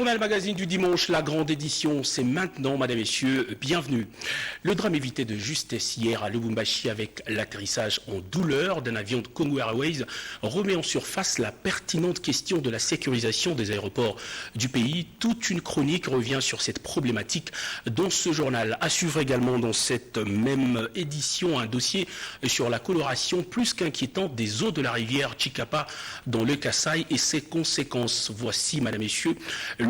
journal magazine du dimanche, la grande édition, c'est maintenant, mesdames et messieurs, bienvenue. Le drame évité de justesse hier à Lubumbashi avec l'atterrissage en douleur d'un avion de Congo Airways remet en surface la pertinente question de la sécurisation des aéroports du pays. Toute une chronique revient sur cette problématique dans ce journal. À suivre également dans cette même édition un dossier sur la coloration plus qu'inquiétante des eaux de la rivière Chikapa dans le Kasaï et ses conséquences. Voici, mesdames et messieurs,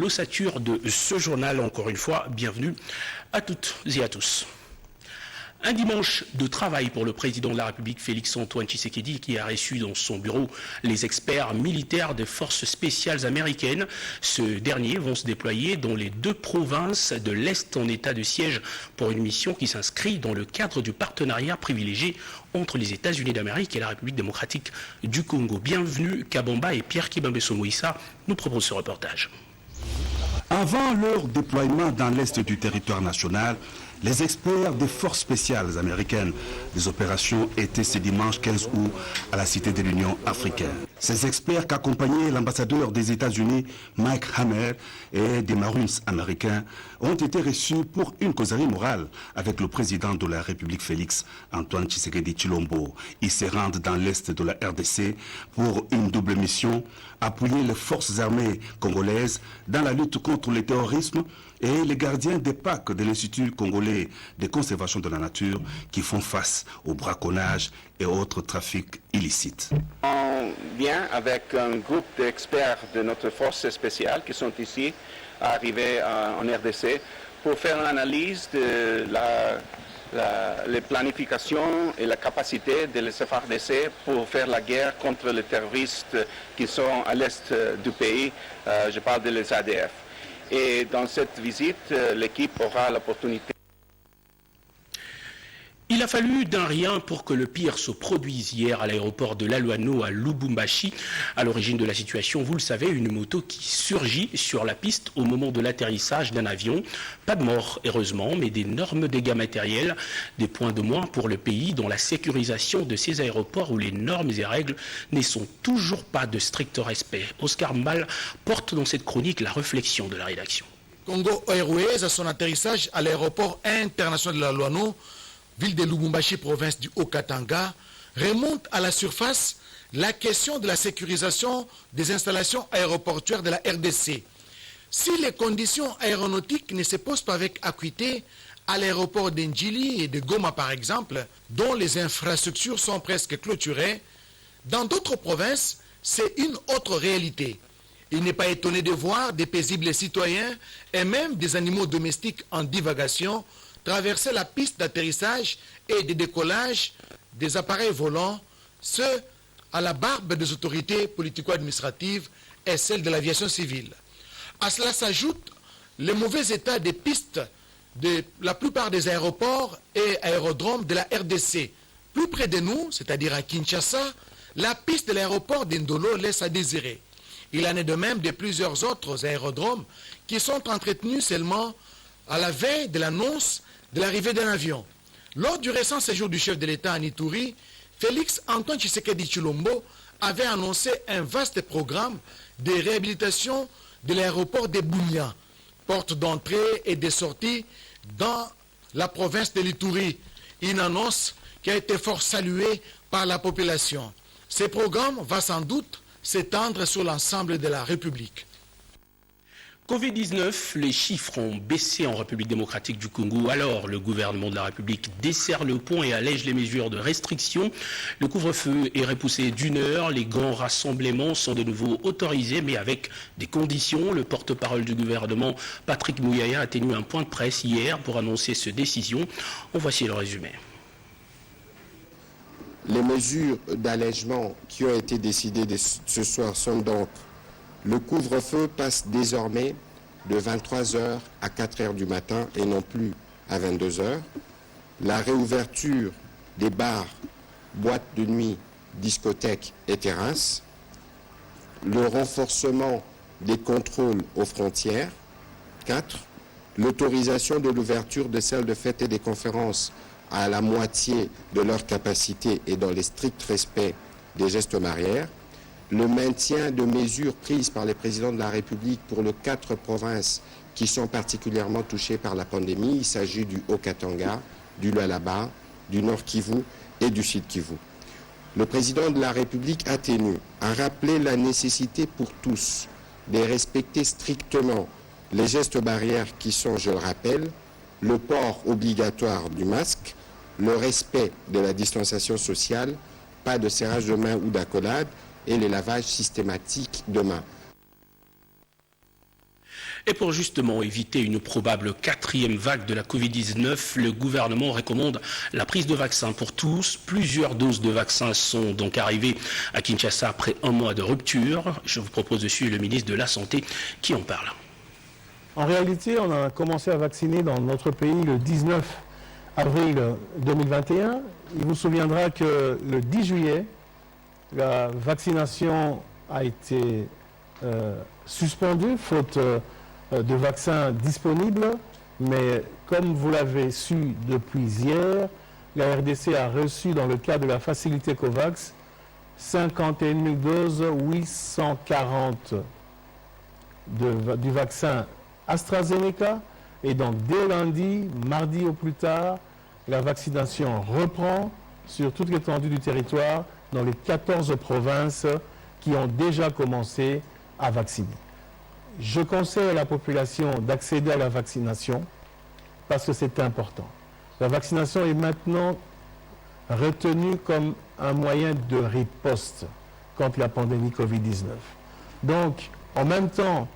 l'ossature de ce journal. Encore une fois, bienvenue à toutes et à tous. Un dimanche de travail pour le président de la République, Félix-Antoine Tshisekedi, qui a reçu dans son bureau les experts militaires des forces spéciales américaines. Ceux derniers vont se déployer dans les deux provinces de l'Est en état de siège pour une mission qui s'inscrit dans le cadre du partenariat privilégié entre les États-Unis d'Amérique et la République démocratique du Congo. Bienvenue, Kabamba et Pierre Kibambe-Somoïssa nous proposent ce reportage. Avant leur déploiement dans l'Est du territoire national, les experts des forces spéciales américaines des opérations étaient ce dimanche 15 août à la Cité de l'Union africaine. Ces experts qu'accompagnait l'ambassadeur des États-Unis Mike Hammer et des Marines américains ont été reçus pour une causerie morale avec le président de la République Félix-Antoine Tshisekedi Tshilombo. Ils se rendent dans l'Est de la RDC pour une double mission, appuyer les forces armées congolaises dans la lutte contre le terrorisme et les gardiens des PAC de l'Institut congolais de conservation de la nature qui font face au braconnage et autres trafics illicites. On vient avec un groupe d'experts de notre force spéciale qui sont ici, arrivés en RDC, pour faire l'analyse de la planification et la capacité de la FARDC pour faire la guerre contre les terroristes qui sont à l'est du pays. Je parle de les ADF. Et dans cette visite, l'équipe aura l'opportunité. Il a fallu d'un rien pour que le pire se produise hier à l'aéroport de Laluano à Lubumbashi. À l'origine de la situation, vous le savez, une moto qui surgit sur la piste au moment de l'atterrissage d'un avion. Pas de mort, heureusement, mais d'énormes dégâts matériels. Des points de moins pour le pays dans la sécurisation de ces aéroports où les normes et règles ne sont toujours pas de strict respect. Oscar Mbal porte dans cette chronique la réflexion de la rédaction. Congo Airways, à son atterrissage à l'aéroport international de Laluano, ville de Lubumbashi, province du Haut-Katanga, remonte à la surface la question de la sécurisation des installations aéroportuaires de la RDC. Si les conditions aéronautiques ne se posent pas avec acuité à l'aéroport d'Ndjili et de Goma par exemple, dont les infrastructures sont presque clôturées, dans d'autres provinces, c'est une autre réalité. Il n'est pas étonné de voir des paisibles citoyens et même des animaux domestiques en divagation traverser la piste d'atterrissage et de décollage des appareils volants, ce à la barbe des autorités politico-administratives et celle de l'aviation civile. À cela s'ajoute le mauvais état des pistes de la plupart des aéroports et aérodromes de la RDC. Plus près de nous, c'est-à-dire à Kinshasa, la piste de l'aéroport d'Indolo laisse à désirer. Il en est de même de plusieurs autres aérodromes qui sont entretenus seulement à la veille de l'annonce de l'arrivée d'un avion. Lors du récent séjour du chef de l'État à Ituri, Félix-Antoine Tshisekedi Tshilombo avait annoncé un vaste programme de réhabilitation de l'aéroport de Bunia, porte d'entrée et de sortie dans la province de l'Ituri. Une annonce qui a été fort saluée par la population. Ce programme va sans doute s'étendre sur l'ensemble de la République. Covid-19, les chiffres ont baissé en République démocratique du Congo. Alors, le gouvernement de la République desserre le pont et allège les mesures de restriction. Le couvre-feu est repoussé d'une heure. Les grands rassemblements sont de nouveau autorisés, mais avec des conditions. Le porte-parole du gouvernement, Patrick Mouyaya, a tenu un point de presse hier pour annoncer cette décision. En voici le résumé. Les mesures d'allègement qui ont été décidées ce soir sont donc: le couvre-feu passe désormais de 23h à 4h du matin et non plus à 22h. La réouverture des bars, boîtes de nuit, discothèques et terrasses. Le renforcement des contrôles aux frontières. 4. L'autorisation de l'ouverture de salles de fête et des conférences à la moitié de leur capacité et dans les stricts respects des gestes barrières. le maintien de mesures prises par les présidents de la République pour les 4 provinces qui sont particulièrement touchées par la pandémie. Il s'agit du Haut-Katanga, du Lualaba, du Nord Kivu et du Sud Kivu. Le président de la République a rappelé la nécessité pour tous de respecter strictement les gestes barrières qui sont, je le rappelle, le port obligatoire du masque, le respect de la distanciation sociale, pas de serrage de main ou d'accolade et le lavage systématique de mains. Et pour justement éviter une probable 4e vague de la Covid-19, le gouvernement recommande la prise de vaccins pour tous. Plusieurs doses de vaccins sont donc arrivées à Kinshasa après un mois de rupture. Je vous propose de suivre le ministre de la Santé qui en parle. En réalité, on a commencé à vacciner dans notre pays le 19 avril 2021. Il vous souviendra que le 10 juillet, la vaccination a été suspendue, faute de vaccins disponibles. Mais comme vous l'avez su depuis hier, la RDC a reçu dans le cadre de la facilité COVAX 51 000 doses, 840 du vaccin AstraZeneca. Et donc dès lundi, mardi au plus tard, la vaccination reprend sur toute l'étendue du territoire dans les 14 provinces qui ont déjà commencé à vacciner. Je conseille à la population d'accéder à la vaccination parce que c'est important. La vaccination est maintenant retenue comme un moyen de riposte contre la pandémie Covid-19. Donc, en même temps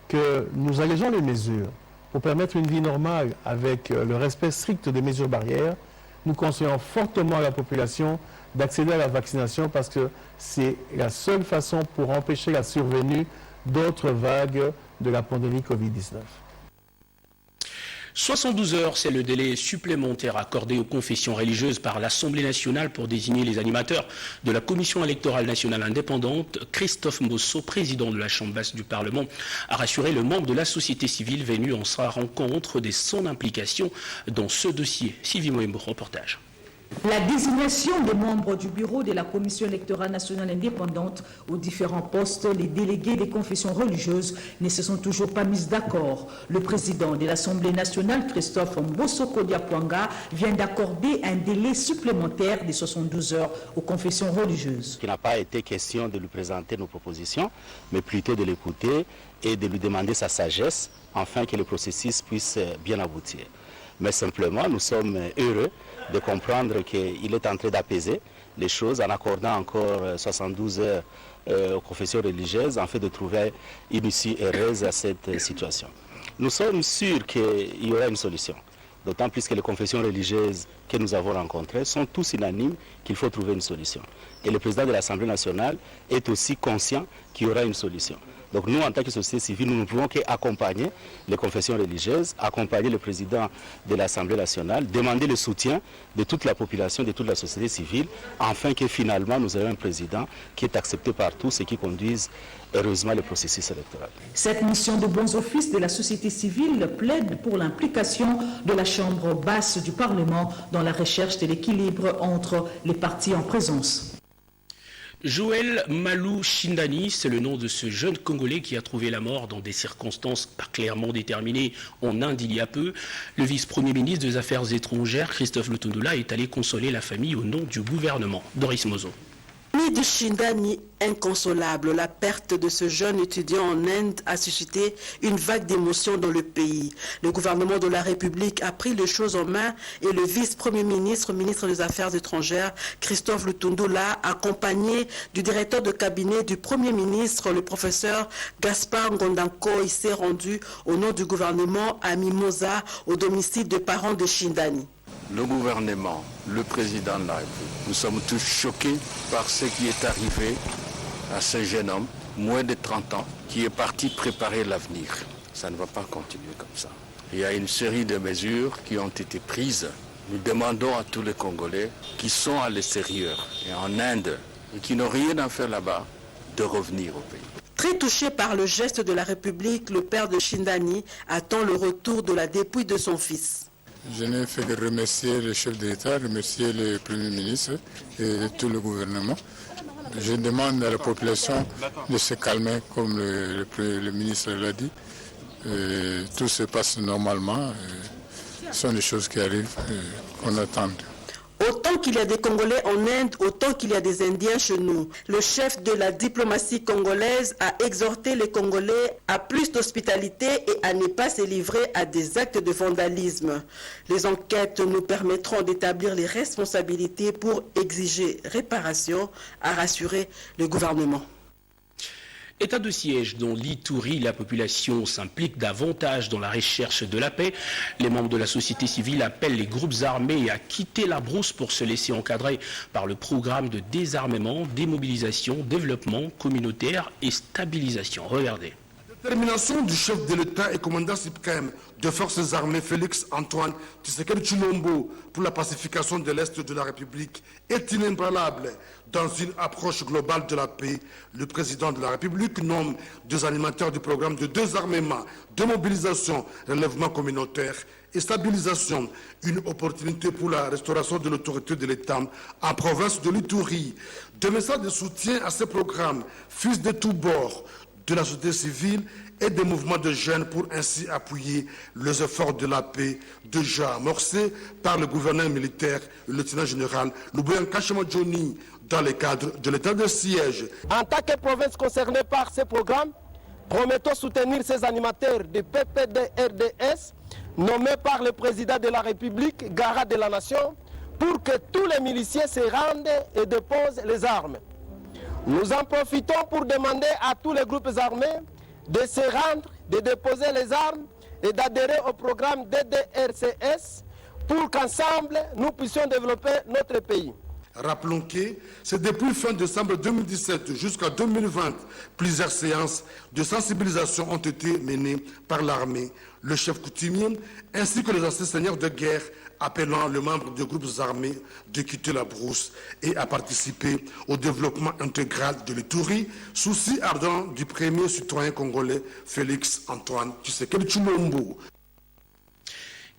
que nous allégeons les mesures pour permettre une vie normale avec le respect strict des mesures barrières, nous conseillons fortement à la population d'accéder à la vaccination parce que c'est la seule façon pour empêcher la survenue d'autres vagues de la pandémie Covid-19. 72 heures, c'est le délai supplémentaire accordé aux confessions religieuses par l'Assemblée nationale pour désigner les animateurs de la Commission électorale nationale indépendante. Christophe Mbosso, président de la Chambre basse du Parlement, a rassuré le membre de la société civile venu en sa rencontre de son implication dans ce dossier. Sylvie Moembo, reportage. La désignation des membres du bureau de la Commission électorale nationale indépendante aux différents postes, les délégués des confessions religieuses ne se sont toujours pas mis d'accord. Le président de l'Assemblée nationale, Christophe Mbosso Kodiapwanga, vient d'accorder un délai supplémentaire de 72 heures aux confessions religieuses. Il n'a pas été question de lui présenter nos propositions, mais plutôt de l'écouter et de lui demander sa sagesse, afin que le processus puisse bien aboutir. Mais simplement, nous sommes heureux de comprendre qu'il est en train d'apaiser les choses en accordant encore 72 heures aux confessions religieuses en fait de trouver une issue heureuse à cette situation. Nous sommes sûrs qu'il y aura une solution, d'autant plus que les confessions religieuses que nous avons rencontrées sont tous unanimes qu'il faut trouver une solution. Et le président de l'Assemblée nationale est aussi conscient qu'il y aura une solution. Donc nous, en tant que société civile, nous ne pouvons qu'accompagner les confessions religieuses, accompagner le président de l'Assemblée nationale, demander le soutien de toute la population, de toute la société civile, afin que finalement nous ayons un président qui est accepté par tous et qui conduise heureusement le processus électoral. Cette mission de bons offices de la société civile plaide pour l'implication de la Chambre basse du Parlement dans la recherche de l'équilibre entre les partis en présence. Joël Malou Shindani, c'est le nom de ce jeune Congolais qui a trouvé la mort dans des circonstances pas clairement déterminées en Inde il y a peu. Le vice-premier ministre des Affaires étrangères, Christophe Lutundula, est allé consoler la famille au nom du gouvernement. Doris Mozo. De Shindani, inconsolable, la perte de ce jeune étudiant en Inde a suscité une vague d'émotions dans le pays. Le gouvernement de la République a pris les choses en main et le vice-premier ministre, ministre des Affaires étrangères, Christophe Lutundula, accompagné du directeur de cabinet du Premier ministre, le professeur Gaspard Ngondanko, il s'est rendu au nom du gouvernement à Mimosa, au domicile des parents de Shindani. Le gouvernement, le président de la République, nous sommes tous choqués par ce qui est arrivé à ce jeune homme, moins de 30 ans, qui est parti préparer l'avenir. Ça ne va pas continuer comme ça. Il y a une série de mesures qui ont été prises. Nous demandons à tous les Congolais qui sont à l'extérieur et en Inde et qui n'ont rien à faire là-bas de revenir au pays. Très touché par le geste de la République, le père de Shindani attend le retour de la dépouille de son fils. Je n'ai fait que remercier le chef de l'État, remercier le Premier ministre et tout le gouvernement Je demande à la population de se calmer, comme le ministre l'a dit. Tout se passe normalement. Ce sont des choses qui arrivent, qu'on attend. Autant qu'il y a des Congolais en Inde, autant qu'il y a des Indiens chez nous. Le chef de la diplomatie congolaise a exhorté les Congolais à plus d'hospitalité et à ne pas se livrer à des actes de vandalisme. Les enquêtes nous permettront d'établir les responsabilités pour exiger réparation, a rassuré le gouvernement. État de siège dans l'Ituri, la population s'implique davantage dans la recherche de la paix. Les membres de la société civile appellent les groupes armés à quitter la brousse pour se laisser encadrer par le programme de désarmement, démobilisation, développement communautaire et stabilisation. Regardez. La détermination du chef de l'État et commandant suprême des forces armées Félix Antoine Tshisekedi Tshilombo pour la pacification de l'Est de la République est inébranlable. Dans une approche globale de la paix, le président de la République nomme deux animateurs du programme de désarmement, de mobilisation, relèvement communautaire et stabilisation, une opportunité pour la restauration de l'autorité de l'État en province de l'Ituri. Des messages de soutien à ces programmes, fils de tous bords, de la société civile et des mouvements de jeunes pour ainsi appuyer les efforts de la paix déjà amorcés par le gouverneur militaire, le lieutenant général Louboyan Kachama Johnny, dans le cadre de l'état de siège. En tant que province concernée par ce programme, promettons soutenir ces animateurs de PPD-RDS nommés par le président de la République, garant de la nation, pour que tous les miliciens se rendent et déposent les armes. Nous en profitons pour demander à tous les groupes armés de se rendre, de déposer les armes et d'adhérer au programme DDRCS pour qu'ensemble nous puissions développer notre pays. Rappelons que c'est depuis fin décembre 2017 jusqu'à 2020, plusieurs séances de sensibilisation ont été menées par l'armée, le chef coutumier, ainsi que les anciens seigneurs de guerre, appelant les membres des groupes armés de quitter la brousse et à participer au développement intégral de l'Ituri, souci ardent du premier citoyen congolais Félix Antoine Tshisekedi Tshilombo.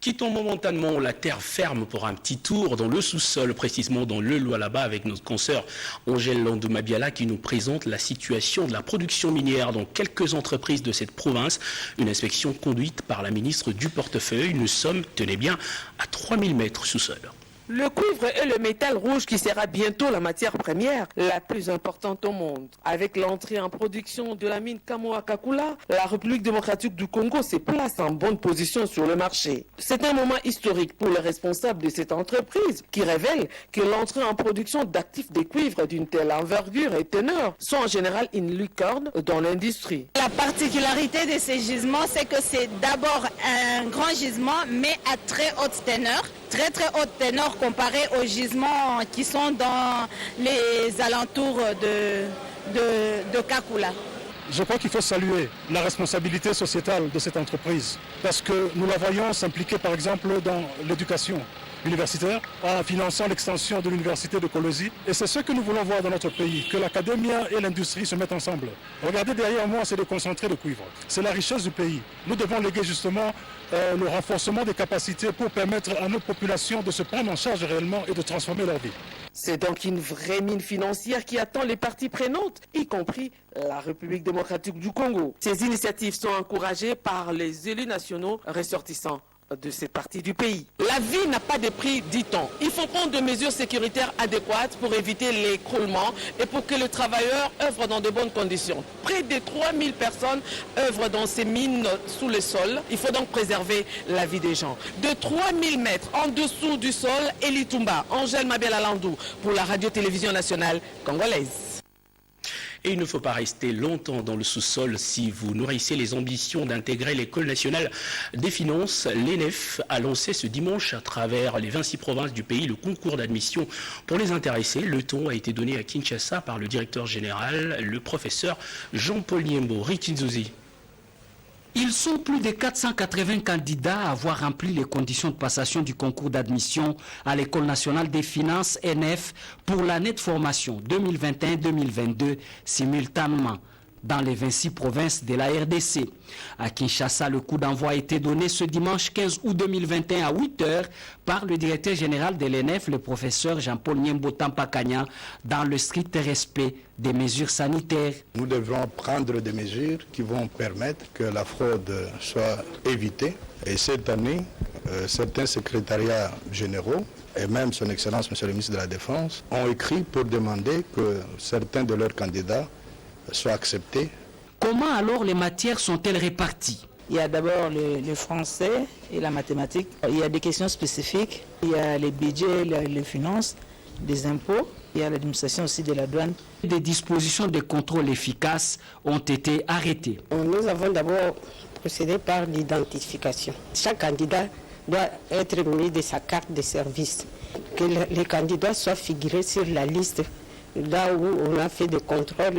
Quittons momentanément la terre ferme pour un petit tour dans le sous-sol, précisément dans le Lualaba, avec notre consoeur Angèle Landoumabiala qui nous présente la situation de la production minière dans quelques entreprises de cette province. Une inspection conduite par la ministre du portefeuille. Nous sommes, tenez bien, à 3000 mètres sous-sol. Le cuivre est le métal rouge qui sera bientôt la matière première la plus importante au monde. Avec l'entrée en production de la mine Kamoa-Kakula, la République démocratique du Congo se place en bonne position sur le marché. C'est un moment historique pour les responsables de cette entreprise qui révèle que l'entrée en production d'actifs de cuivre d'une telle envergure et teneur sont en général une licorne dans l'industrie. La particularité de ces gisements, c'est que c'est d'abord un grand gisement, mais à très haute teneur. Très haute teneur comparé aux gisements qui sont dans les alentours de Kakula. Je crois qu'il faut saluer la responsabilité sociétale de cette entreprise parce que nous la voyons s'impliquer par exemple dans l'éducation universitaire en finançant l'extension de l'université de Kolosi. Et c'est ce que nous voulons voir dans notre pays, que l'académie et l'industrie se mettent ensemble. Regardez derrière moi, c'est le concentré de cuivre. C'est la richesse du pays. Nous devons léguer justement le renforcement des capacités pour permettre à notre population de se prendre en charge réellement et de transformer leur vie. C'est donc une vraie mine financière qui attend les parties prenantes, y compris la République démocratique du Congo. Ces initiatives sont encouragées par les élus nationaux ressortissants de cette partie du pays. La vie n'a pas de prix, dit-on. Il faut prendre des mesures sécuritaires adéquates pour éviter l'écroulement et pour que le travailleur œuvre dans de bonnes conditions. Près de 3000 personnes œuvrent dans ces mines sous le sol. Il faut donc préserver la vie des gens. De 3000 mètres en dessous du sol, Eli Tumba, Angèle Mabiala Landou pour la radio-télévision nationale congolaise. Et il ne faut pas rester longtemps dans le sous-sol si vous nourrissez les ambitions d'intégrer l'École nationale des finances. L'ENEF a lancé ce dimanche à travers les 26 provinces du pays le concours d'admission pour les intéressés. Le ton a été donné à Kinshasa par le directeur général, le professeur Jean-Paul Niembo. Rikinzuzi. Ils sont plus de 480 candidats à avoir rempli les conditions de passation du concours d'admission à l'École nationale des finances ENEF pour l'année de formation 2021-2022 simultanément. dans les 26 provinces de la RDC. À Kinshasa, le coup d'envoi a été donné ce dimanche 15 août 2021 à 8h par le directeur général de l'ENF, le professeur Jean-Paul Niembo Tampakanya, dans le strict respect des mesures sanitaires. Nous devrons prendre des mesures qui vont permettre que la fraude soit évitée. Et cette année, certains secrétariats généraux et même son Excellence, Monsieur le ministre de la Défense, ont écrit pour demander que certains de leurs candidats soient acceptés. Comment alors les matières sont-elles réparties? Il y a d'abord le français et la mathématique. Il y a des questions spécifiques. Il y a les budgets, les finances, des impôts. Il y a l'administration aussi de la douane. Des dispositions de contrôle efficaces ont été arrêtées. Nous avons d'abord procédé par l'identification. Chaque candidat doit être muni de sa carte de service. Que les candidats soient figurés sur la liste, là où on a fait des contrôles,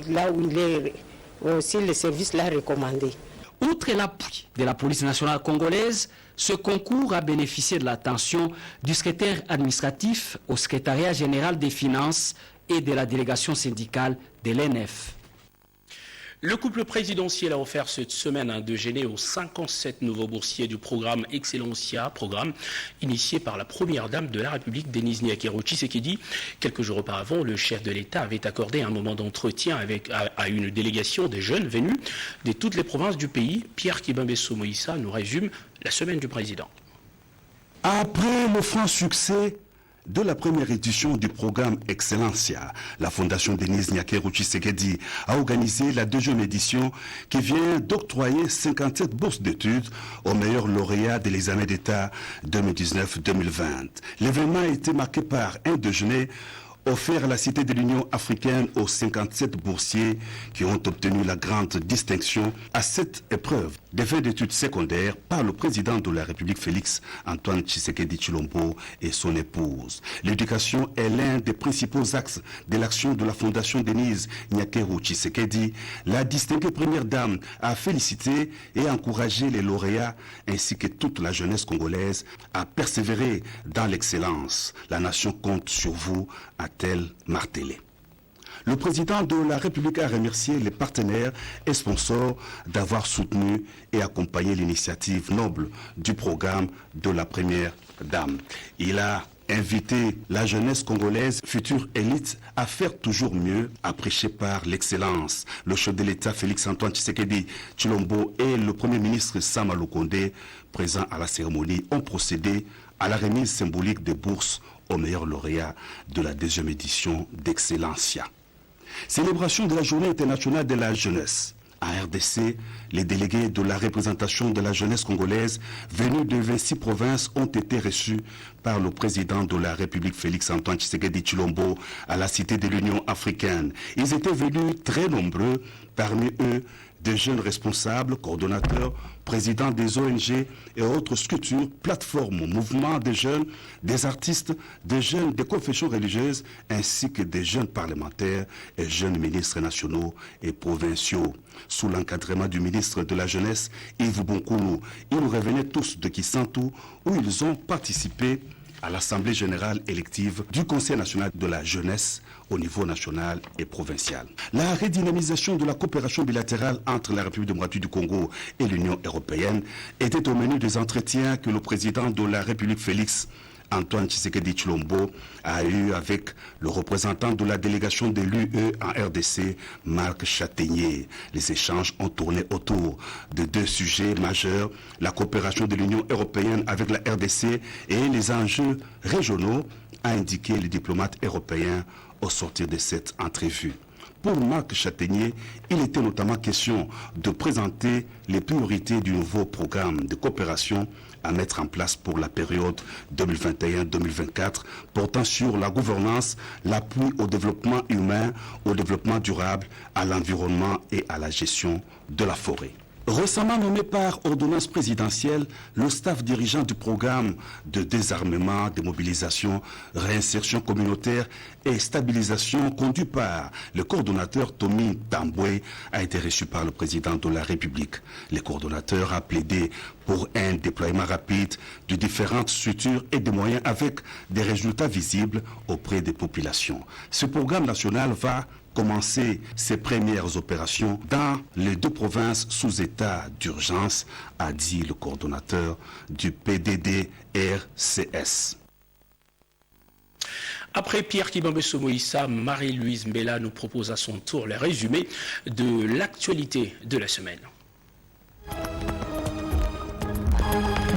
là où il est aussi le service l'a recommandé. Outre l'appui de la police nationale congolaise, ce concours a bénéficié de l'attention du secrétaire administratif au secrétariat général des finances et de la délégation syndicale de l'ENF. Le couple présidentiel a offert cette semaine un déjeuner aux 57 nouveaux boursiers du programme Excellencia, programme initié par la première dame de la République, Denise Nyakero Tshisekedi. Quelques jours auparavant, le chef de l'État avait accordé un moment d'entretien à une délégation de jeunes venus de toutes les provinces du pays. Pierre Kibambeso Moïsa nous résume la semaine du président. Après le franc succès de la première édition du programme Excellencia, la Fondation Denise Nyakero Tshisekedi a organisé la deuxième édition qui vient d'octroyer 57 bourses d'études aux meilleurs lauréats de l'examen d'État 2019-2020. L'événement a été marqué par un déjeuner offert à la Cité de l'Union africaine aux 57 boursiers qui ont obtenu la grande distinction à cette épreuve des fins d'études secondaires par le président de la République Félix Antoine Tshisekedi Tshilombo et son épouse. L'éducation est l'un des principaux axes de l'action de la Fondation Denise Nyakero Tshisekedi. La distinguée première dame a félicité et encouragé les lauréats ainsi que toute la jeunesse congolaise à persévérer dans l'excellence. La nation compte sur vous, a-t-elle martelé. Le président de la République a remercié les partenaires et sponsors d'avoir soutenu et accompagné l'initiative noble du programme de la première dame. Il a invité la jeunesse congolaise, future élite, à faire toujours mieux, à prêcher par l'excellence. Le chef de l'État, Félix Antoine Tshisekedi Tshilombo, et le Premier ministre Sama Lukonde, présents à la cérémonie, ont procédé à la remise symbolique des bourses aux meilleurs lauréats de la deuxième édition d'Excellencia. Célébration de la Journée internationale de la jeunesse. À RDC, les délégués de la représentation de la jeunesse congolaise venus de 26 provinces ont été reçus par le président de la République Félix Antoine Tshisekedi Tshilombo à la Cité de l'Union africaine. Ils étaient venus très nombreux, parmi eux des jeunes responsables, coordonnateurs, présidents des ONG et autres structures, plateformes, mouvements des jeunes, des artistes, des jeunes des confessions religieuses, ainsi que des jeunes parlementaires et jeunes ministres nationaux et provinciaux. Sous l'encadrement du ministre de la Jeunesse, Yves Bonkounou, ils revenaient tous de Kisantu, où ils ont participé à l'Assemblée générale élective du Conseil national de la jeunesse au niveau national et provincial. La redynamisation de la coopération bilatérale entre la République démocratique du Congo et l'Union européenne était au menu des entretiens que le président de la République Félix Antoine Tshisekedi Tshilombo a eu avec le représentant de la délégation de l'UE en RDC, Marc Châtaignier. Les échanges ont tourné autour de deux sujets majeurs, la coopération de l'Union européenne avec la RDC et les enjeux régionaux, a indiqué le diplomate européen au sortir de cette entrevue. Pour Marc Châtaignier, il était notamment question de présenter les priorités du nouveau programme de coopération à mettre en place pour la période 2021-2024, portant sur la gouvernance, l'appui au développement humain, au développement durable, à l'environnement et à la gestion de la forêt. Récemment nommé par ordonnance présidentielle, le staff dirigeant du programme de désarmement, démobilisation, réinsertion communautaire et stabilisation conduit par le coordonnateur Tommy Tambwe a été reçu par le président de la République. Le coordonnateur a plaidé pour un déploiement rapide de différentes structures et de moyens avec des résultats visibles auprès des populations. Ce programme national va commencer ses premières opérations dans les 2 provinces sous état d'urgence, a dit le coordonnateur du PDD-RCS. Après Pierre Kibambeso Moïsa, Marie-Louise Mbella nous propose à son tour le résumé de l'actualité de la semaine.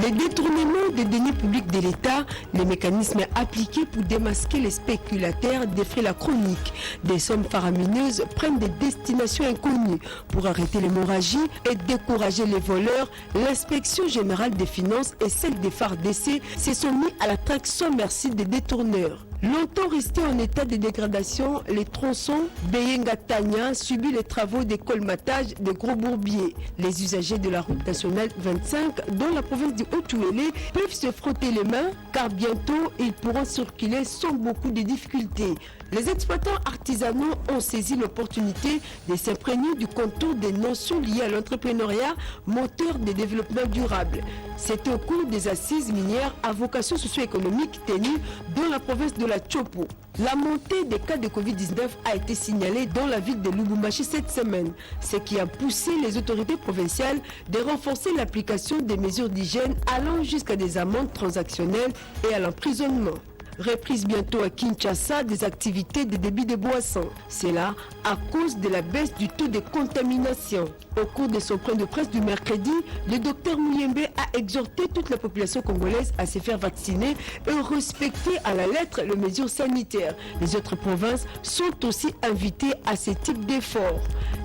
Les détournements des deniers publics de l'État, les mécanismes appliqués pour démasquer les spéculateurs défraient la chronique. Des sommes faramineuses prennent des destinations inconnues. Pour arrêter l'hémorragie et décourager les voleurs, l'inspection générale des finances et celle des FARDC se sont mis à la traque sans merci des détourneurs. Longtemps restés en état de dégradation, les tronçons Beyenga-Tania subissent les travaux de colmatage de Gros Bourbier. Les usagers de la route nationale 25, dont la province du Haut-Touélé, peuvent se frotter les mains car bientôt ils pourront circuler sans beaucoup de difficultés. Les exploitants artisanaux ont saisi l'opportunité de s'imprégner du contour des notions liées à l'entrepreneuriat, moteur de développement durable. C'était au cours des assises minières à vocation socio-économique tenues dans la province de la Tchopo. La montée des cas de Covid-19 a été signalée dans la ville de Lubumbashi cette semaine, ce qui a poussé les autorités provinciales de renforcer l'application des mesures d'hygiène allant jusqu'à des amendes transactionnelles et à l'emprisonnement. Reprise bientôt à Kinshasa des activités de débit de boissons. C'est là à cause de la baisse du taux de contamination. Au cours de son point de presse du mercredi, le docteur Mouyembe a exhorté toute la population congolaise à se faire vacciner et respecter à la lettre les mesures sanitaires. Les autres provinces sont aussi invitées à ce type d'efforts.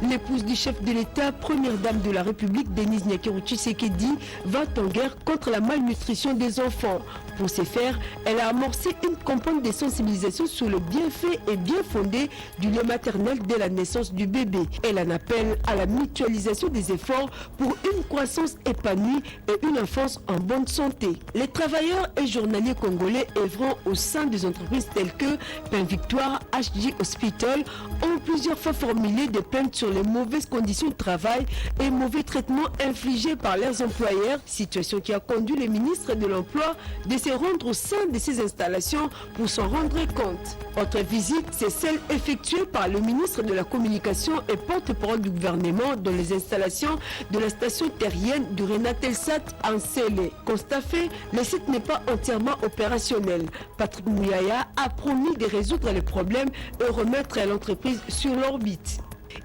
L'épouse du chef de l'État, première dame de la République, Denise Nyakero Tshisekedi, va en guerre contre la malnutrition des enfants. Pour ce faire, elle a amorcé une campagne de sensibilisation sur le bienfait et bien fondé du lait maternel dès la naissance du bébé. Elle en appelle à la mutualisation des efforts pour une croissance épanouie et une enfance en bonne santé. Les travailleurs et journaliers congolais œuvrant au sein des entreprises telles que Pain Victoire, HG Hospital ont plusieurs fois formulé des plaintes sur les mauvaises conditions de travail et mauvais traitements infligés par leurs employeurs, situation qui a conduit le ministre de l'Emploi de se rendre au sein de ces installations pour s'en rendre compte. Autre visite, c'est celle effectuée par le ministre de la Communication et porte-parole du gouvernement dans les installations de la station terrienne du Renatelsat en Sélé. Constat fait, le site n'est pas entièrement opérationnel. Patrick Mouyaya a promis de résoudre les problèmes et remettre l'entreprise sur l'orbite.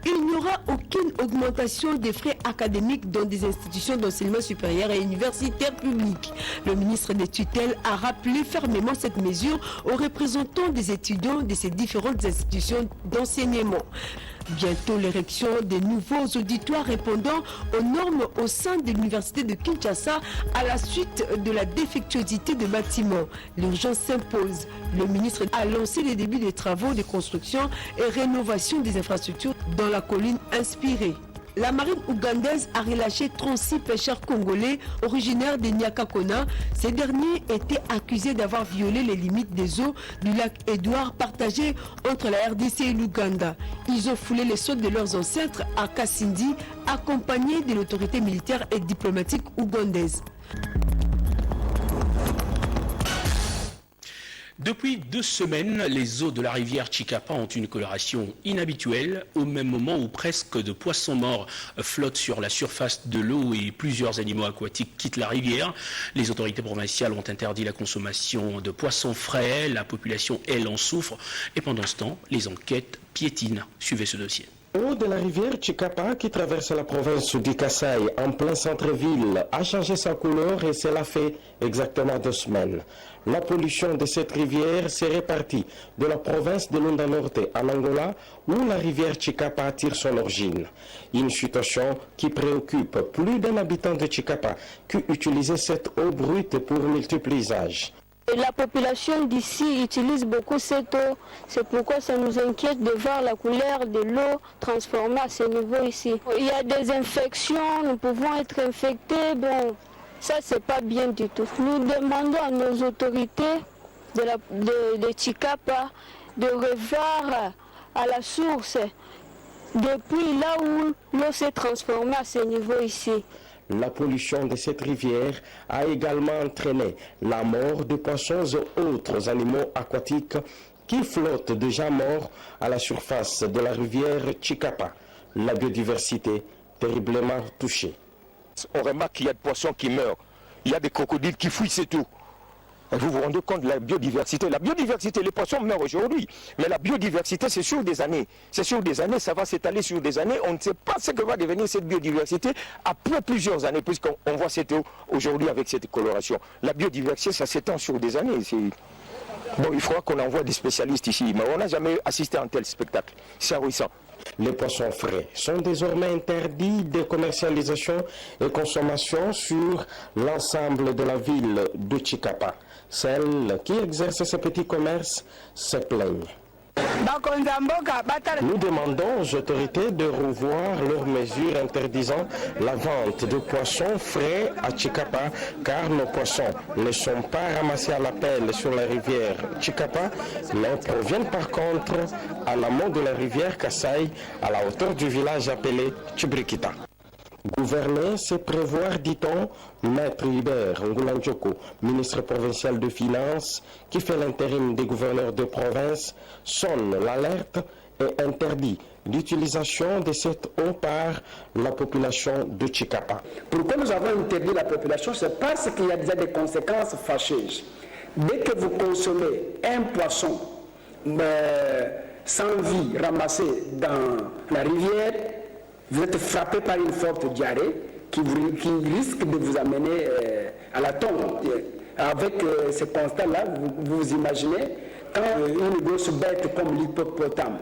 Il n'y aura aucune augmentation des frais académiques dans des institutions d'enseignement supérieur et universitaire public. Le ministre des tutelles a rappelé fermement cette mesure aux représentants des étudiants de ces différentes institutions d'enseignement. Bientôt l'érection des nouveaux auditoires répondant aux normes au sein de l'université de Kinshasa à la suite de la défectuosité de bâtiments. L'urgence s'impose. Le ministre a lancé les débuts des travaux de construction et rénovation des infrastructures dans la colline inspirée. La marine ougandaise a relâché 36 pêcheurs congolais originaires de Nyakakona. Ces derniers étaient accusés d'avoir violé les limites des eaux du lac Édouard partagées entre la RDC et l'Ouganda. Ils ont foulé les sceaux de leurs ancêtres à Kasindi, accompagnés de l'autorité militaire et diplomatique ougandaise. Depuis 2 semaines, les eaux de la rivière Chikapa ont une coloration inhabituelle, au même moment où presque de poissons morts flottent sur la surface de l'eau et plusieurs animaux aquatiques quittent la rivière. Les autorités provinciales ont interdit la consommation de poissons frais, la population, elle, en souffre. Et pendant ce temps, les enquêtes piétinent. Suivez ce dossier. L'eau de la rivière Chikapa qui traverse la province du Kasaï en plein centre-ville a changé sa couleur et cela fait exactement 2 semaines. La pollution de cette rivière s'est répartie de la province de Lunda Norte en Angola où la rivière Chikapa tire son origine. Une situation qui préoccupe plus d'un habitant de Chikapa qui utilisait cette eau brute pour multiples usages. La population d'ici utilise beaucoup cette eau, c'est pourquoi ça nous inquiète de voir la couleur de l'eau transformée à ce niveau ici. Il y a des infections, nous pouvons être infectés, bon, ça c'est pas bien du tout. Nous demandons à nos autorités de Chikapa de revoir à la source depuis là où l'eau s'est transformée à ce niveau ici. La pollution de cette rivière a également entraîné la mort de poissons et autres animaux aquatiques qui flottent déjà morts à la surface de la rivière Chikapa. La biodiversité terriblement touchée. On remarque qu'il y a des poissons qui meurent, il y a des crocodiles qui fuient, c'est tout. Vous vous rendez compte de la biodiversité. La biodiversité, les poissons meurent aujourd'hui, mais la biodiversité, c'est sur des années. C'est sur des années, ça va s'étaler sur des années. On ne sait pas ce que va devenir cette biodiversité après plusieurs années, puisqu'on voit cette eau aujourd'hui avec cette coloration. La biodiversité, ça s'étend sur des années. Bon, il faudra qu'on envoie des spécialistes ici, mais on n'a jamais assisté à un tel spectacle. C'est récent. Les poissons frais sont désormais interdits de commercialisation et consommation sur l'ensemble de la ville de Chikapa. Celles qui exercent ces petits commerces se plaignent. Nous demandons aux autorités de revoir leurs mesures interdisant la vente de poissons frais à Chikapa, car nos poissons ne sont pas ramassés à la pelle sur la rivière Chikapa, mais proviennent par contre à l'amont de la rivière Kasaï, à la hauteur du village appelé Chibrikita. Gouverner, c'est prévoir, dit-on. Maître Hubert Ngulandjoko, ministre provincial de Finances, qui fait l'intérim des gouverneurs de province, sonne l'alerte et interdit l'utilisation de cette eau par la population de Chikapa. Pourquoi nous avons interdit la population? C'est parce qu'il y a déjà des conséquences fâcheuses. Dès que vous consommez un poisson sans vie ramassé dans la rivière, vous êtes frappé par une forte diarrhée qui risque de vous amener à la tombe. Avec ce constat-là, vous imaginez, quand une grosse bête comme l'hippopotame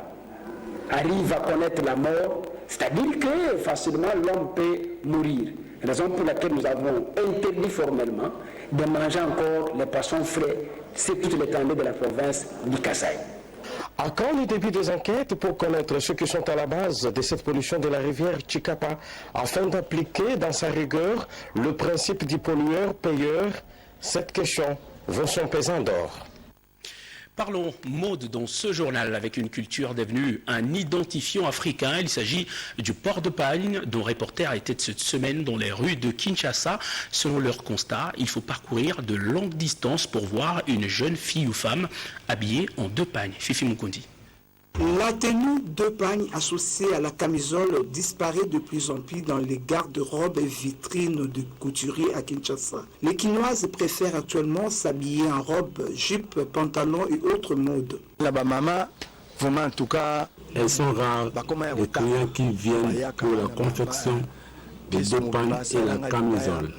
arrive à connaître la mort, c'est-à-dire que facilement l'homme peut mourir. Raison pour laquelle nous avons interdit formellement de manger encore les poissons frais sur toute l'étendue de la province du Kasaï. À quand le début des enquêtes pour connaître ceux qui sont à la base de cette pollution de la rivière Chikapa, afin d'appliquer dans sa rigueur le principe du pollueur-payeur? Cette question vaut son pesant d'or. Parlons mode dans ce journal avec une culture devenue un identifiant africain. Il s'agit du port de pagne dont Reporter était cette semaine dans les rues de Kinshasa. Selon leur constat, il faut parcourir de longues distances pour voir une jeune fille ou femme habillée en deux pagnes. Fifi Mukundi. La tenue de pagne associée à la camisole disparaît de plus en plus dans les garde-robes et vitrines de couturiers à Kinshasa. Les Kinoises préfèrent actuellement s'habiller en robe, jupe, pantalon et autres modes. Là-bas, maman, vraiment en tout cas, elles sont rares les clients qui viennent pour la confection des deux pagnes et la camisole.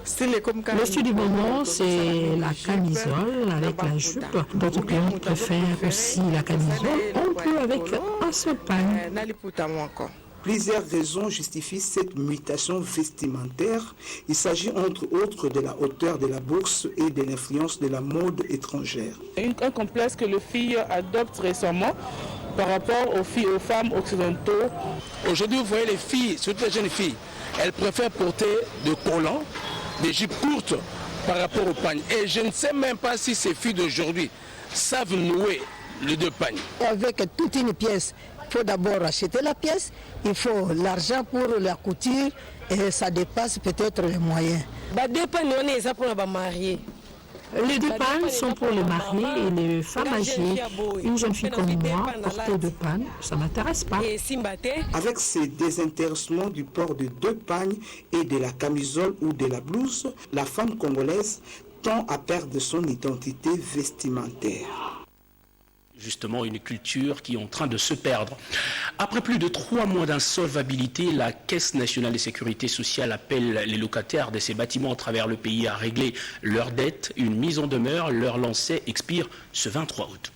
Le style du moment, c'est la camisole avec la jupe. D'autres clients préfèrent aussi la camisole, on peut avec un seul pagne. Plusieurs raisons justifient cette mutation vestimentaire. Il s'agit entre autres de la hauteur de la bourse et de l'influence de la mode étrangère. Un complexe que les filles adoptent récemment par rapport aux femmes occidentaux. Aujourd'hui, vous voyez les filles, surtout les jeunes filles, elles préfèrent porter des collants, des jupes courtes par rapport aux pagnes. Et je ne sais même pas si ces filles d'aujourd'hui savent nouer les deux pagnes. Avec toute une pièce, il faut d'abord acheter la pièce, il faut l'argent pour la couture et ça dépasse peut-être les moyens. Les deux pagnes sont pour les mariés et les femmes âgées. Une jeune fille comme moi, porter deux pagnes, ça ne m'intéresse pas. Avec ces désintéressements du port de deux pagnes et de la camisole ou de la blouse, la femme congolaise tend à perdre son identité vestimentaire. Justement, une culture qui est en train de se perdre. Après plus de 3 mois d'insolvabilité, la Caisse nationale de sécurité sociale appelle les locataires de ces bâtiments à travers le pays à régler leurs dettes. Une mise en demeure leur lancée expire ce 23 août.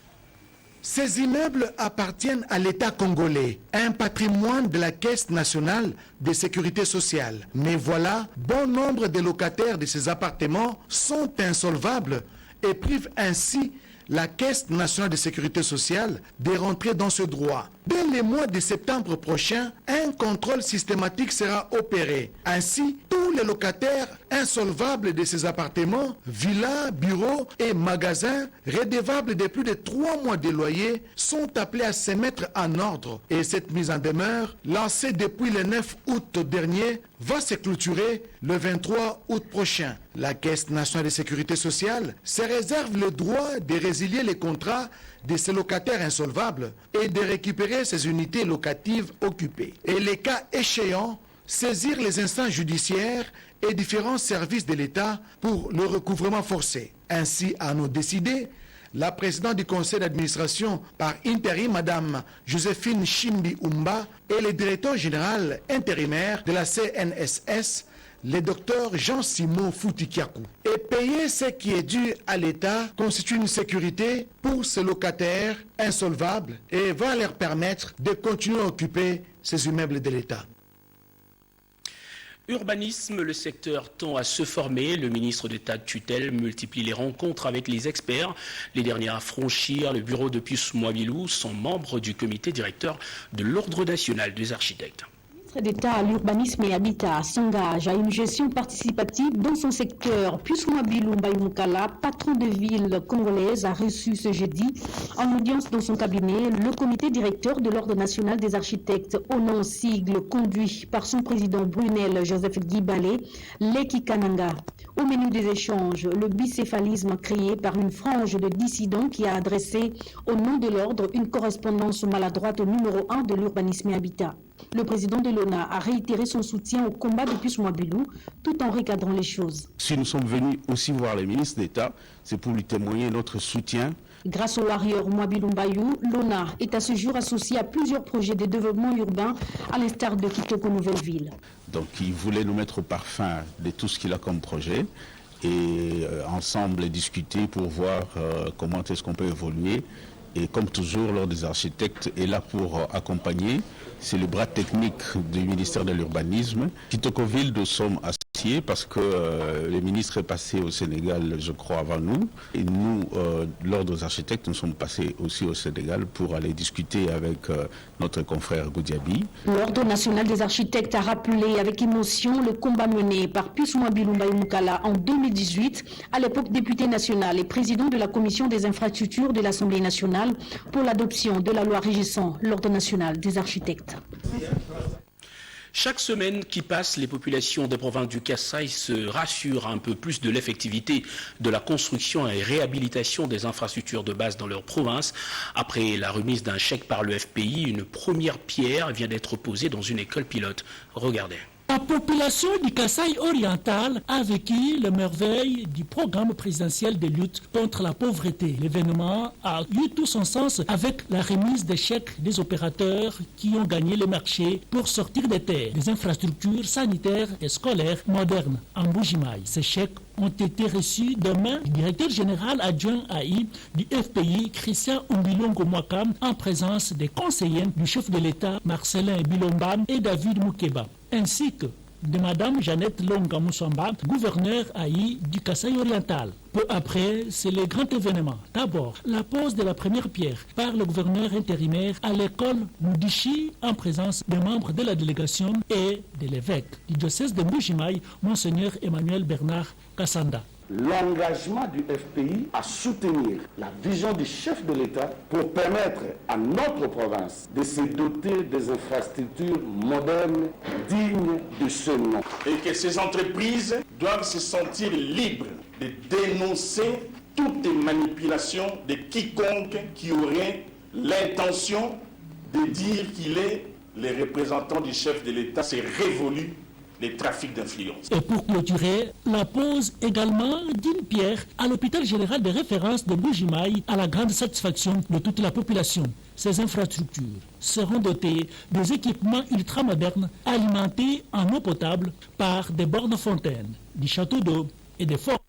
Ces immeubles appartiennent à l'État congolais, un patrimoine de la Caisse nationale de sécurité sociale. Mais voilà, bon nombre de locataires de ces appartements sont insolvables et privent ainsi la Caisse nationale de sécurité sociale de rentrer dans ce droit. Dès le mois de septembre prochain, un contrôle systématique sera opéré. Ainsi, tous les locataires insolvables de ces appartements, villas, bureaux et magasins redevables de plus de 3 mois de loyer sont appelés à se mettre en ordre. Et cette mise en demeure, lancée depuis le 9 août dernier, va se clôturer le 23 août prochain. La Caisse nationale de sécurité sociale se réserve le droit de résilier les contrats de ces locataires insolvables et de récupérer ces unités locatives occupées. Et les cas échéants, saisir les instances judiciaires et différents services de l'État pour le recouvrement forcé. Ainsi en ont décidé la présidente du conseil d'administration par intérim, Madame Joséphine Chimbi Umba, et le directeur général intérimaire de la CNSS, le docteur Jean-Simon Foutikiakou. Et payer ce qui est dû à l'État constitue une sécurité pour ces locataires insolvables et va leur permettre de continuer à occuper ces immeubles de l'État. Urbanisme, le secteur tend à se former. Le ministre d'État de tutelle multiplie les rencontres avec les experts. Les derniers à franchir le bureau de Pius Mwabilou sont membres du comité directeur de l'Ordre national des architectes. Le ministre d'État à l'urbanisme et habitat s'engage à une gestion participative dans son secteur. Pius Mwabilou Mbaïmoukala, patron de ville congolaise, a reçu ce jeudi, en audience dans son cabinet, le comité directeur de l'Ordre national des architectes, au nom sigle conduit par son président Brunel Joseph Guibalé, Leki Kananga. Au menu des échanges, le bicéphalisme créé par une frange de dissidents qui a adressé au nom de l'ordre une correspondance maladroite au numéro 1 de l'urbanisme et habitat. Le président de l'ONA a réitéré son soutien au combat de Pius Mwabilou tout en recadrant les choses. Si nous sommes venus aussi voir le ministre d'État, c'est pour lui témoigner notre soutien. Grâce au warrior Mwabilou Mbayou, l'ONA est à ce jour associé à plusieurs projets de développement urbain, à l'instar de Kitoko Nouvelle-Ville. Donc il voulait nous mettre au parfum de tout ce qu'il a comme projet et ensemble discuter pour voir comment est-ce qu'on peut évoluer. Et comme toujours, l'Ordre des architectes est là pour accompagner. C'est le bras technique du ministère de l'Urbanisme. Kitoko-Ville, nous sommes associés parce que le ministre est passé au Sénégal, je crois, avant nous. Et nous, l'Ordre des architectes, nous sommes passés aussi au Sénégal pour aller discuter avec notre confrère Goudiaby. L'Ordre national des architectes a rappelé avec émotion le combat mené par Pius Mwabilou Mbaïmoukala en 2018, à l'époque député national et président de la commission des infrastructures de l'Assemblée nationale pour l'adoption de la loi régissant l'Ordre national des architectes. Chaque semaine qui passe, les populations des provinces du Kasaï se rassurent un peu plus de l'effectivité de la construction et réhabilitation des infrastructures de base dans leur province. Après la remise d'un chèque par le FPI, une première pierre vient d'être posée dans une école pilote. Regardez. La population du Kasaï oriental a vécu les merveilles du programme présidentiel de lutte contre la pauvreté. L'événement a eu tout son sens avec la remise des chèques des opérateurs qui ont gagné le marché pour sortir des terres, des infrastructures sanitaires et scolaires modernes en Mbuji-Mayi. Ces chèques ont été reçus demain du directeur général adjoint AI du FPI, Christian Umbilongo Mwakam, en présence des conseillers du chef de l'État, Marcelin Bilomban et David Moukeba, ainsi que de Mme Jeannette Longa Moussamba, gouverneur AI du Kasaï oriental. Peu après, c'est le grand événement. D'abord, la pose de la première pierre par le gouverneur intérimaire à l'école Moudichi en présence des membres de la délégation et de l'évêque du diocèse de Mbuji-Mayi, Monseigneur Emmanuel Bernard Kassanda. L'engagement du FPI à soutenir la vision du chef de l'État pour permettre à notre province de se doter des infrastructures modernes dignes de ce nom. Et que ces entreprises doivent se sentir libres de dénoncer toute manipulation de quiconque qui aurait l'intention de dire qu'il est le représentant du chef de l'État. C'est révolu les trafics d'influence. Et pour clôturer, la pose également d'une pierre à l'hôpital général de référence de Mbuji-Mayi à la grande satisfaction de toute la population. Ces infrastructures seront dotées des équipements ultramodernes alimentés en eau potable par des bornes fontaines, des châteaux d'eau et des forts.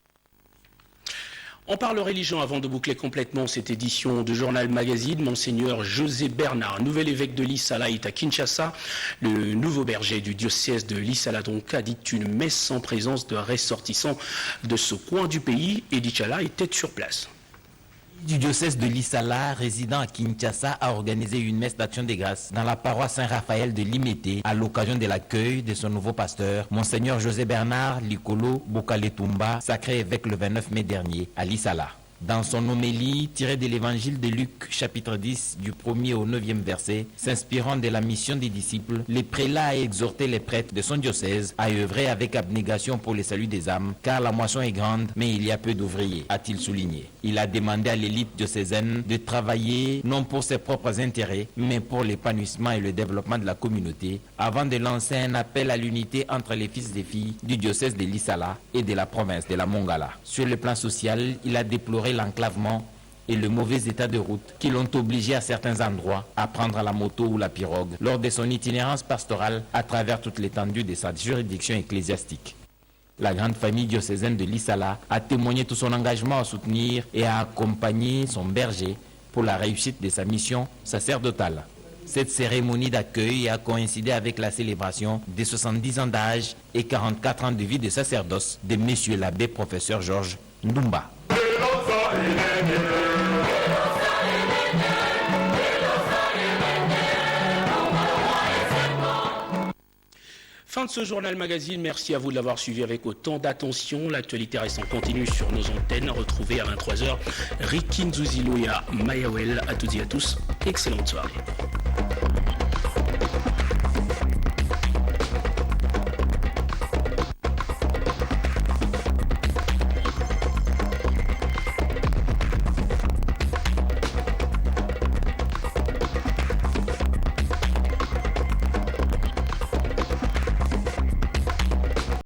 On parle religion avant de boucler complètement cette édition de Journal Magazine. Monseigneur José Bernard, nouvel évêque de l'Issala, est à Kinshasa. Le nouveau berger du diocèse de l'Issala donc a dit une messe en présence de ressortissants de ce coin du pays et d'Ichala était sur place. du diocèse de Lissala, résident à Kinshasa, a organisé une messe d'action des grâces dans la paroisse Saint-Raphaël de Limete à l'occasion de l'accueil de son nouveau pasteur, Monseigneur José Bernard Likolo Bokaletumba, sacré évêque le 29 mai dernier à Lissala. Dans son homélie tirée de l'évangile de Luc, chapitre 10, du 1er au 9e verset, s'inspirant de la mission des disciples, le prélat a exhorté les prêtres de son diocèse à œuvrer avec abnégation pour le salut des âmes, car la moisson est grande, mais il y a peu d'ouvriers, a-t-il souligné. Il a demandé à l'élite diocésaine de travailler non pour ses propres intérêts, mais pour l'épanouissement et le développement de la communauté, avant de lancer un appel à l'unité entre les fils et filles du diocèse de Lissala et de la province de la Mongala. Sur le plan social, il a déploré l'enclavement et le mauvais état de route qui l'ont obligé à certains endroits à prendre la moto ou la pirogue lors de son itinérance pastorale à travers toute l'étendue de sa juridiction ecclésiastique. La grande famille diocésaine de Lissala a témoigné tout son engagement à soutenir et à accompagner son berger pour la réussite de sa mission sacerdotale. Cette cérémonie d'accueil a coïncidé avec la célébration des 70 ans d'âge et 44 ans de vie de sacerdoce de Monsieur l'abbé professeur Georges Ndumba. Fin de ce journal magazine, merci à vous de l'avoir suivi avec autant d'attention. L'actualité reste en continu sur nos antennes. Retrouvez à 23h Ricky Nzuziloya Mayawel. À toutes et à tous, excellente soirée.